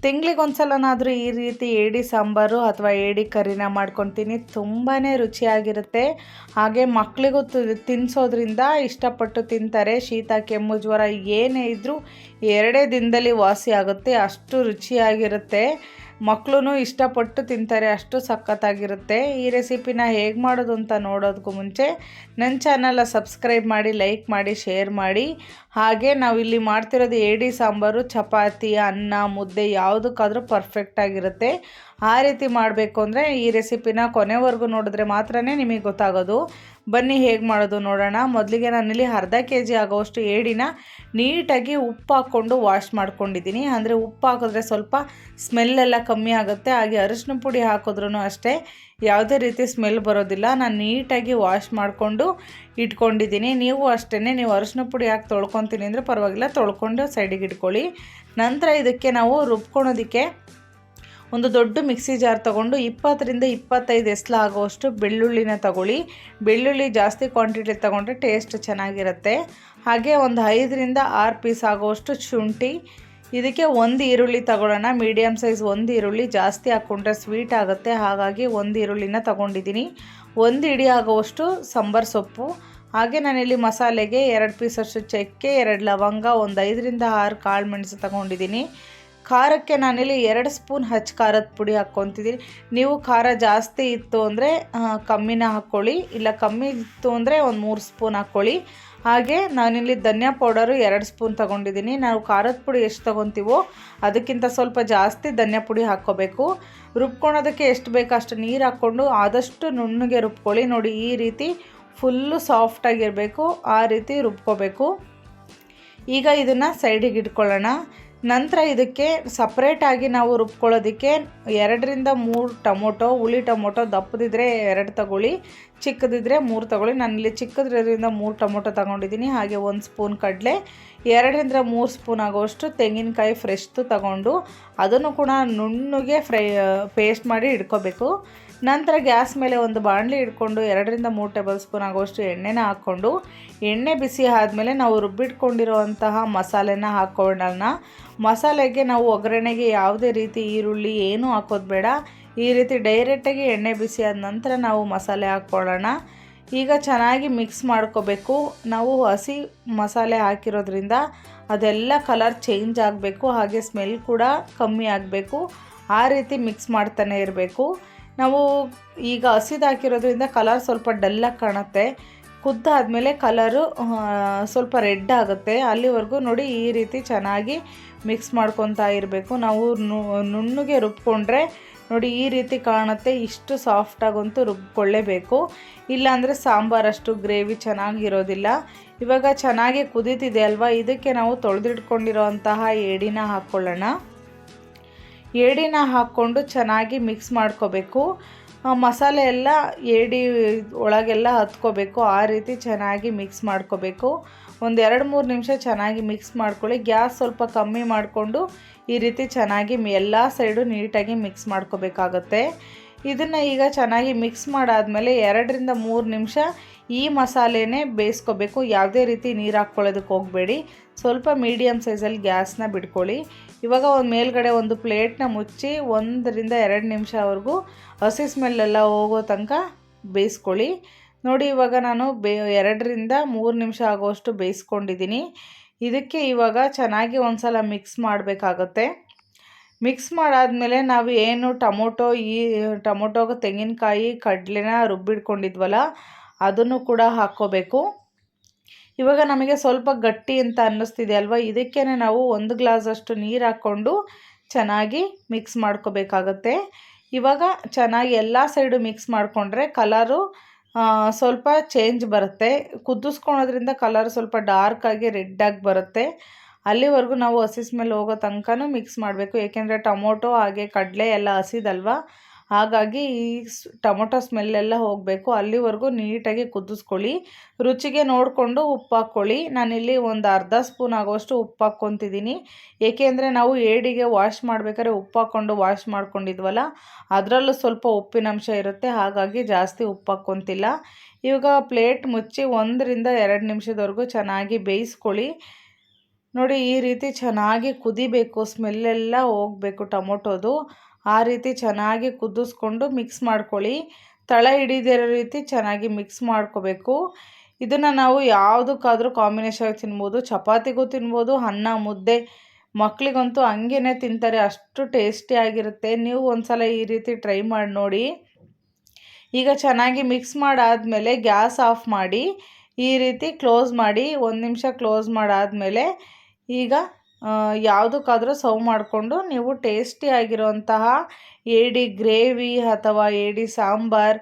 ತಿಂಗಳಿಗೊಂದ್ಸಲನಾದರೂ ಈ ರೀತಿ ಏಡಿ ಸಾಂಬಾರು ಅಥವಾ ಏಡಿ ಕರಿನ ಮಾಡ್ಕೊತೀನಿ. ತುಂಬಾ ರುಚಿಯಾಗಿರುತ್ತೆ. ಹಾಗೆ ಮಕ್ಕಳಿಗೂ ತಿನ್ನಿಸೋದ್ರಿಂದ ಇಷ್ಟಪಟ್ಟು ತಿಂತಾರೆ. ಶೀತ ಕೆಮ್ಮು ಜ್ವರ ಏನೇ ಇದ್ದರೂ 2 ದಿನದಲ್ಲಿ ವಾಸಿ ಆಗುತ್ತೆ. ಅಷ್ಟು ರುಚಿಯಾಗಿರುತ್ತೆ. ಮಕ್ಕಳು ಇಷ್ಟಪಟ್ಟು ತಿಂತಾರೆ, ಅಷ್ಟು ಸಖತ್ತಾಗಿರುತ್ತೆ. ಈ ರೆಸಿಪಿನ ಹೇಗೆ ಮಾಡೋದು ಅಂತ ನೋಡೋದಕ್ಕೂ ಮುಂಚೆ ನನ್ನ ಚಾನಲ್ನ ಸಬ್ಸ್ಕ್ರೈಬ್ ಮಾಡಿ, ಲೈಕ್ ಮಾಡಿ, ಶೇರ್ ಮಾಡಿ. ಹಾಗೆ ನಾವಿಲ್ಲಿ ಮಾಡ್ತಿರೋದು ಏಡಿ ಸಾಂಬಾರು ಚಪಾತಿ, ಅನ್ನ, ಮುದ್ದೆ ಯಾವುದಕ್ಕಾದರೂ ಪರ್ಫೆಕ್ಟಾಗಿರುತ್ತೆ. ಆ ರೀತಿ ಮಾಡಬೇಕು ಅಂದರೆ ಈ ರೆಸಿಪಿನ ಕೊನೆವರೆಗೂ ನೋಡಿದ್ರೆ ಮಾತ್ರ ನಿಮಗೆ ಗೊತ್ತಾಗೋದು. ಬನ್ನಿ ಹೇಗೆ ಮಾಡೋದು ನೋಡೋಣ. ಮೊದಲಿಗೆ ನಾನಿಲ್ಲಿ ಅರ್ಧ kg ಆಗೋಷ್ಟು ಏಡಿನ ನೀಟಾಗಿ ಉಪ್ಪು ಹಾಕ್ಕೊಂಡು ವಾಶ್ ಮಾಡ್ಕೊಂಡಿದ್ದೀನಿ. ಅಂದರೆ ಉಪ್ಪು ಹಾಕಿದ್ರೆ ಸ್ವಲ್ಪ ಸ್ಮೆಲ್ಲೆಲ್ಲ ಕಮ್ಮಿ ಆಗುತ್ತೆ. ಹಾಗೆ ಅರಿಶಿನ ಪುಡಿ ಹಾಕಿದ್ರೂ ಅಷ್ಟೇ ಯಾವುದೇ ರೀತಿ ಸ್ಮೆಲ್ ಬರೋದಿಲ್ಲ. ನಾನು ನೀಟಾಗಿ ವಾಶ್ ಮಾಡಿಕೊಂಡು ಇಟ್ಕೊಂಡಿದ್ದೀನಿ. ನೀವು ಅಷ್ಟೇ, ನೀವು ಅರಿಶಿನ ಪುಡಿ ಹಾಕಿ ತೊಳ್ಕೊತೀನಿ ಅಂದರೆ ಪರವಾಗಿಲ್ಲ, ತೊಳ್ಕೊಂಡು ಸೈಡಿಗೆ ಇಟ್ಕೊಳ್ಳಿ. ನಂತರ ಇದಕ್ಕೆ ನಾವು ರುಬ್ಕೊಳೋದಕ್ಕೆ ಒಂದು ದೊಡ್ಡ ಮಿಕ್ಸಿ ಜಾರ್ ತೊಗೊಂಡು 20ರಿಂದ 25 ಎಸ್ಲು ಆಗೋಷ್ಟು ಬೆಳ್ಳುಳ್ಳಿನ ತಗೊಳ್ಳಿ. ಬೆಳ್ಳುಳ್ಳಿ ಜಾಸ್ತಿ ಕ್ವಾಂಟಿಟಿ ತೊಗೊಂಡ್ರೆ ಟೇಸ್ಟ್ ಚೆನ್ನಾಗಿರುತ್ತೆ. ಹಾಗೆ ಒಂದು 5ರಿಂದ 6 ಪೀಸ್ ಆಗೋಷ್ಟು ಶುಂಠಿ. ಇದಕ್ಕೆ ಒಂದು ಈರುಳ್ಳಿ ತಗೊಳ್ಳೋಣ. ಮೀಡಿಯಮ್ ಸೈಜ್ ಒಂದು ಈರುಳ್ಳಿ, ಜಾಸ್ತಿ ಹಾಕ್ಕೊಂಡ್ರೆ ಸ್ವೀಟ್ ಆಗುತ್ತೆ. ಹಾಗಾಗಿ ಒಂದು ಈರುಳ್ಳಿನ ತೊಗೊಂಡಿದ್ದೀನಿ. ಒಂದು ಇಡಿ ಆಗೋಷ್ಟು ಸಾಂಬಾರು ಸೊಪ್ಪು. ಹಾಗೆ ನಾನಿಲ್ಲಿ ಮಸಾಲೆಗೆ 2 ಪೀಸಷ್ಟು ಚಕ್ಕೆ, 2 ಲವಂಗ, ಒಂದು 5ರಿಂದ 6 ಕಾಳು ಮೆಣಸು ತೊಗೊಂಡಿದ್ದೀನಿ. ಖಾರಕ್ಕೆ ನಾನಿಲ್ಲಿ 2 ಸ್ಪೂನ್ ಹಚ್ಚ ಖಾರದ ಪುಡಿ ಹಾಕ್ಕೊತಿದ್ದೀನಿ. ನೀವು ಖಾರ ಜಾಸ್ತಿ ಇತ್ತು ಅಂದರೆ ಕಮ್ಮಿನ ಹಾಕ್ಕೊಳ್ಳಿ, ಇಲ್ಲ ಕಮ್ಮಿ ಇತ್ತು ಅಂದರೆ ಒಂದು 3 ಸ್ಪೂನ್ ಹಾಕ್ಕೊಳ್ಳಿ. ಹಾಗೆ ನಾನಿಲ್ಲಿ ಧನಿಯಾ ಪೌಡರು 2 ಸ್ಪೂನ್ ತೊಗೊಂಡಿದ್ದೀನಿ. ನಾವು ಖಾರದ ಪುಡಿ ಎಷ್ಟು ತೊಗೊತೀವೋ ಅದಕ್ಕಿಂತ ಸ್ವಲ್ಪ ಜಾಸ್ತಿ ಧನಿಯಾ ಪುಡಿ ಹಾಕ್ಕೋಬೇಕು. ರುಬ್ಕೊಳೋದಕ್ಕೆ ಎಷ್ಟು ಬೇಕೋ ಅಷ್ಟು ನೀರು ಹಾಕ್ಕೊಂಡು ಆದಷ್ಟು ನುಣ್ಣಗೆ ರುಬ್ಕೊಳ್ಳಿ. ನೋಡಿ, ಈ ರೀತಿ ಫುಲ್ಲು ಸಾಫ್ಟಾಗಿರಬೇಕು, ಆ ರೀತಿ ರುಬ್ಕೋಬೇಕು. ಈಗ ಇದನ್ನು ಸೈಡಿಗೆ ಇಟ್ಕೊಳ್ಳೋಣ. ನಂತರ ಇದಕ್ಕೆ ಸಪ್ರೇಟಾಗಿ ನಾವು ರುಬ್ಕೊಳ್ಳೋದಕ್ಕೆ 2ರಿಂದ 3 ಟೊಮೊಟೊ, ಹುಳಿ ಟೊಮೊಟೊ ದಪ್ಪದಿದ್ದರೆ 2 ತಗೊಳ್ಳಿ, ಚಿಕ್ಕದಿದ್ದರೆ 3 ತಗೊಳ್ಳಿ. ನಾನಿಲ್ಲಿ ಚಿಕ್ಕದ್ರಿಂದ 3 ಟೊಮೊಟೊ ತಗೊಂಡಿದ್ದೀನಿ. ಹಾಗೆ 1 ಸ್ಪೂನ್ ಕಡಲೆ, 2ರಿಂದ 3 ಸ್ಪೂನ್ ಆಗೋಷ್ಟು ತೆಂಗಿನಕಾಯಿ ಫ್ರೆಶ್ದು ತಗೊಂಡು ಅದನ್ನು ಕೂಡ ನುಣ್ಣಗೆ ಪೇಸ್ಟ್ ಮಾಡಿ ಇಟ್ಕೋಬೇಕು. ನಂತರ ಗ್ಯಾಸ್ ಮೇಲೆ ಒಂದು ಬಾಣಲಿ ಇಟ್ಕೊಂಡು 2ರಿಂದ 3 ಟೇಬಲ್ ಸ್ಪೂನ್ ಆಗೋಷ್ಟು ಎಣ್ಣೆನ ಹಾಕ್ಕೊಂಡು, ಎಣ್ಣೆ ಬಿಸಿ ಆದಮೇಲೆ ನಾವು ರುಬ್ಬಿಟ್ಕೊಂಡಿರೋವಂತಹ ಮಸಾಲೆನ ಹಾಕ್ಕೊಳ್ಳೋಣ. ಮಸಾಲೆಗೆ ನಾವು ಒಗ್ಗರಣೆಗೆ ಯಾವುದೇ ರೀತಿ ಈರುಳ್ಳಿ ಏನೂ ಹಾಕೋದು ಬೇಡ. ಈ ರೀತಿ ಡೈರೆಕ್ಟಾಗಿ ಎಣ್ಣೆ ಬಿಸಿ ಆದ ನಂತರ ನಾವು ಮಸಾಲೆ ಹಾಕ್ಕೊಳ್ಳೋಣ. ಈಗ ಚೆನ್ನಾಗಿ ಮಿಕ್ಸ್ ಮಾಡ್ಕೋಬೇಕು. ನಾವು ಹಸಿ ಮಸಾಲೆ ಹಾಕಿರೋದ್ರಿಂದ ಅದೆಲ್ಲ ಕಲರ್ ಚೇಂಜ್ ಆಗಬೇಕು. ಹಾಗೆ ಸ್ಮೆಲ್ ಕೂಡ ಕಮ್ಮಿ ಆಗಬೇಕು. ಆ ರೀತಿ ಮಿಕ್ಸ್ ಮಾಡ್ತಾನೆ ಇರಬೇಕು. ನಾವು ಈಗ ಹಸಿದು ಹಾಕಿರೋದ್ರಿಂದ ಕಲರ್ ಸ್ವಲ್ಪ ಡಲ್ಲಾಗಿ ಕಾಣುತ್ತೆ. ಕುದ್ದಾದಮೇಲೆ ಕಲರು ಸ್ವಲ್ಪ ರೆಡ್ ಆಗುತ್ತೆ. ಅಲ್ಲಿವರೆಗೂ ನೋಡಿ ಈ ರೀತಿ ಚೆನ್ನಾಗಿ ಮಿಕ್ಸ್ ಮಾಡ್ಕೊತಾ ಇರಬೇಕು. ನಾವು ನುಣ್ಣಗೆ ರುಬ್ಕೊಂಡ್ರೆ ನೋಡಿ ಈ ರೀತಿ ಕಾಣುತ್ತೆ. ಇಷ್ಟು ಸಾಫ್ಟಾಗಂತೂ ರುಬ್ಕೊಳ್ಳೇಬೇಕು, ಇಲ್ಲಾಂದರೆ ಸಾಂಬಾರಷ್ಟು ಗ್ರೇವಿ ಚೆನ್ನಾಗಿರೋದಿಲ್ಲ. ಇವಾಗ ಚೆನ್ನಾಗಿ ಕುದೀತಿದೆ ಅಲ್ವಾ, ಇದಕ್ಕೆ ನಾವು ತೊಳೆದಿಟ್ಕೊಂಡಿರೋಂತಹ ಏಡಿನ ಹಾಕ್ಕೊಳ್ಳೋಣ. ಏಡಿನ ಹಾಕ್ಕೊಂಡು ಚೆನ್ನಾಗಿ ಮಿಕ್ಸ್ ಮಾಡ್ಕೋಬೇಕು. ಮಸಾಲೆ ಎಲ್ಲ ಏಡಿ ಒಳಗೆಲ್ಲ ಹತ್ಕೋಬೇಕು. ಆ ರೀತಿ ಚೆನ್ನಾಗಿ ಮಿಕ್ಸ್ ಮಾಡ್ಕೋಬೇಕು. ಒಂದು 2-3 ನಿಮಿಷ ಚೆನ್ನಾಗಿ ಮಿಕ್ಸ್ ಮಾಡ್ಕೊಳ್ಳಿ. ಗ್ಯಾಸ್ ಸ್ವಲ್ಪ ಕಮ್ಮಿ ಮಾಡಿಕೊಂಡು ಈ ರೀತಿ ಚೆನ್ನಾಗಿ ಎಲ್ಲ ಸೈಡು ನೀಟಾಗಿ ಮಿಕ್ಸ್ ಮಾಡ್ಕೋಬೇಕಾಗತ್ತೆ. ಇದನ್ನು ಈಗ ಚೆನ್ನಾಗಿ ಮಿಕ್ಸ್ ಮಾಡಾದಮೇಲೆ 2ರಿಂದ 3 ನಿಮಿಷ ಈ ಮಸಾಲೆನೇ ಬೇಯಿಸ್ಕೋಬೇಕು. ಯಾವುದೇ ರೀತಿ ನೀರು ಹಾಕ್ಕೊಳ್ಳೋದಕ್ಕೆ ಹೋಗಬೇಡಿ. ಸ್ವಲ್ಪ ಮೀಡಿಯಮ್ ಸೈಜಲ್ಲಿ ಗ್ಯಾಸ್ನ ಬಿಟ್ಕೊಳ್ಳಿ. ಇವಾಗ ಮೇಲ್ಗಡೆ ಒಂದು ಪ್ಲೇಟ್ನ ಮುಚ್ಚಿ 1ರಿಂದ 2 ನಿಮಿಷವರೆಗೂ ಹಸಿ ಸ್ಮೆಲ್ಲೆಲ್ಲ ಹೋಗೋ ತನಕ ಬೇಯಿಸ್ಕೊಳ್ಳಿ. ನೋಡಿ, ಇವಾಗ ನಾನು 2ರಿಂದ 3 ನಿಮಿಷ ಆಗೋಷ್ಟು ಬೇಯಿಸ್ಕೊಂಡಿದ್ದೀನಿ. ಇದಕ್ಕೆ ಇವಾಗ ಚೆನ್ನಾಗಿ ಒಂದು ಸಲ ಮಿಕ್ಸ್ ಮಾಡಬೇಕಾಗತ್ತೆ. ಮಿಕ್ಸ್ ಮಾಡಾದಮೇಲೆ ನಾವು ಏನು ಟೊಮೊಟೊಗೆ ತೆಂಗಿನಕಾಯಿ ಕಡಲೆನ ರುಬ್ಬಿಟ್ಕೊಂಡಿದ್ವಲ್ಲ ಅದನ್ನು ಕೂಡ ಹಾಕ್ಕೋಬೇಕು. ಇವಾಗ ನಮಗೆ ಸ್ವಲ್ಪ ಗಟ್ಟಿ ಅಂತ ಅನ್ನಿಸ್ತಿದೆ ಅಲ್ವಾ, ಇದಕ್ಕೇ ನಾವು 1 ಗ್ಲಾಸಷ್ಟು ನೀರು ಹಾಕ್ಕೊಂಡು ಚೆನ್ನಾಗಿ ಮಿಕ್ಸ್ ಮಾಡ್ಕೋಬೇಕಾಗತ್ತೆ. ಇವಾಗ ಚೆನ್ನಾಗಿ ಎಲ್ಲ ಸೈಡು ಮಿಕ್ಸ್ ಮಾಡಿಕೊಂಡ್ರೆ ಕಲರು ಸ್ವಲ್ಪ ಚೇಂಜ್ ಬರುತ್ತೆ. ಕುದಿಸ್ಕೊಳೋದ್ರಿಂದ ಕಲರ್ ಸ್ವಲ್ಪ ಡಾರ್ಕಾಗಿ ರೆಡ್ಡಾಗಿ ಬರುತ್ತೆ. ಅಲ್ಲಿವರೆಗೂ ನಾವು ಹಸಿ ಸ್ಮೆಲ್ ಹೋಗೋ ತನಕನೂ ಮಿಕ್ಸ್ ಮಾಡಬೇಕು. ಏಕೆಂದರೆ ಟೊಮೊಟೊ ಹಾಗೆ ಕಡಲೆ ಎಲ್ಲ ಹಸಿದಲ್ವ, ಹಾಗಾಗಿ ಈ ಟೊಮೊಟೊ ಸ್ಮೆಲ್ಲೆಲ್ಲ ಹೋಗಬೇಕು. ಅಲ್ಲಿವರೆಗೂ ನೀಟಾಗಿ ಕುದಿಸ್ಕೊಳ್ಳಿ. ರುಚಿಗೆ ನೋಡಿಕೊಂಡು ಉಪ್ಪು ಹಾಕ್ಕೊಳ್ಳಿ. ನಾನಿಲ್ಲಿ ಒಂದು ಅರ್ಧ ಸ್ಪೂನ್ ಆಗೋಷ್ಟು ಉಪ್ಪು ಹಾಕ್ಕೊತಿದ್ದೀನಿ. ಏಕೆಂದರೆ ನಾವು ಏಡಿಗೆ ವಾಶ್ ಮಾಡಬೇಕಾದ್ರೆ ಉಪ್ಪು ಹಾಕ್ಕೊಂಡು ವಾಶ್ ಮಾಡ್ಕೊಂಡಿದ್ವಲ್ಲ, ಅದರಲ್ಲೂ ಸ್ವಲ್ಪ ಉಪ್ಪಿನಂಶ ಇರುತ್ತೆ. ಹಾಗಾಗಿ ಜಾಸ್ತಿ ಉಪ್ಪು ಹಾಕ್ಕೊತಿಲ್ಲ. ಇವಾಗ ಪ್ಲೇಟ್ ಮುಚ್ಚಿ 1ರಿಂದ 2 ನಿಮಿಷದವರೆಗೂ ಚೆನ್ನಾಗಿ ಬೇಯಿಸ್ಕೊಳ್ಳಿ. ನೋಡಿ ಈ ರೀತಿ ಚೆನ್ನಾಗಿ ಕುದಿಬೇಕು, ಸ್ಮೆಲ್ಲೆಲ್ಲ ಹೋಗಬೇಕು ಟೊಮೊಟೊದು. ಆ ರೀತಿ ಚೆನ್ನಾಗಿ ಕುದಿಸ್ಕೊಂಡು ಮಿಕ್ಸ್ ಮಾಡ್ಕೊಳ್ಳಿ. ತಳ ಹಿಡಿದಿರೋ ರೀತಿ ಚೆನ್ನಾಗಿ ಮಿಕ್ಸ್ ಮಾಡ್ಕೋಬೇಕು. ಇದನ್ನು ನಾವು ಯಾವುದಕ್ಕಾದ್ರೂ ಕಾಂಬಿನೇಷನ್ ತಿನ್ಬೋದು, ಚಪಾತಿಗೂ ತಿನ್ಬೋದು, ಅನ್ನ ಮುದ್ದೆ, ಮಕ್ಕಳಿಗಂತೂ ಹಂಗೇ ತಿಂತಾರೆ, ಅಷ್ಟು ಟೇಸ್ಟಿಯಾಗಿರುತ್ತೆ. ನೀವು ಒಂದ್ಸಲ ಈ ರೀತಿ ಟ್ರೈ ಮಾಡಿ ನೋಡಿ. ಈಗ ಚೆನ್ನಾಗಿ ಮಿಕ್ಸ್ ಮಾಡಾದಮೇಲೆ ಗ್ಯಾಸ್ ಆಫ್ ಮಾಡಿ ಈ ರೀತಿ ಕ್ಲೋಸ್ ಮಾಡಿ 1 ನಿಮಿಷ ಕ್ಲೋಸ್ ಮಾಡಾದಮೇಲೆ ಈಗ ಯಾವುದಕ್ಕಾದ್ರೂ ಸರ್ವ್ ಮಾಡಿಕೊಂಡು ನೀವು ಟೇಸ್ಟಿಯಾಗಿರುವಂತಹ ಏಡಿ ಗ್ರೇವಿ ಅಥವಾ ಏಡಿ ಸಾಂಬಾರ್,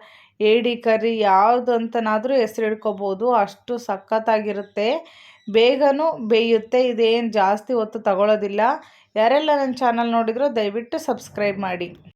ಏಡಿ ಕರ್ರಿ ಯಾವುದಂತನಾದರೂ ಹೆಸರಿಡ್ಕೋಬೋದು. ಅಷ್ಟು ಸಖತ್ತಾಗಿರುತ್ತೆ, ಬೇಗನೂ ಬೇಯುತ್ತೆ, ಇದೇನು ಜಾಸ್ತಿ ಹೊತ್ತು ತಗೊಳ್ಳೋದಿಲ್ಲ. ಯಾರೆಲ್ಲ ನನ್ನ ಚಾನಲ್ ನೋಡಿದ್ರೋ ದಯವಿಟ್ಟು ಸಬ್ಸ್ಕ್ರೈಬ್ ಮಾಡಿ.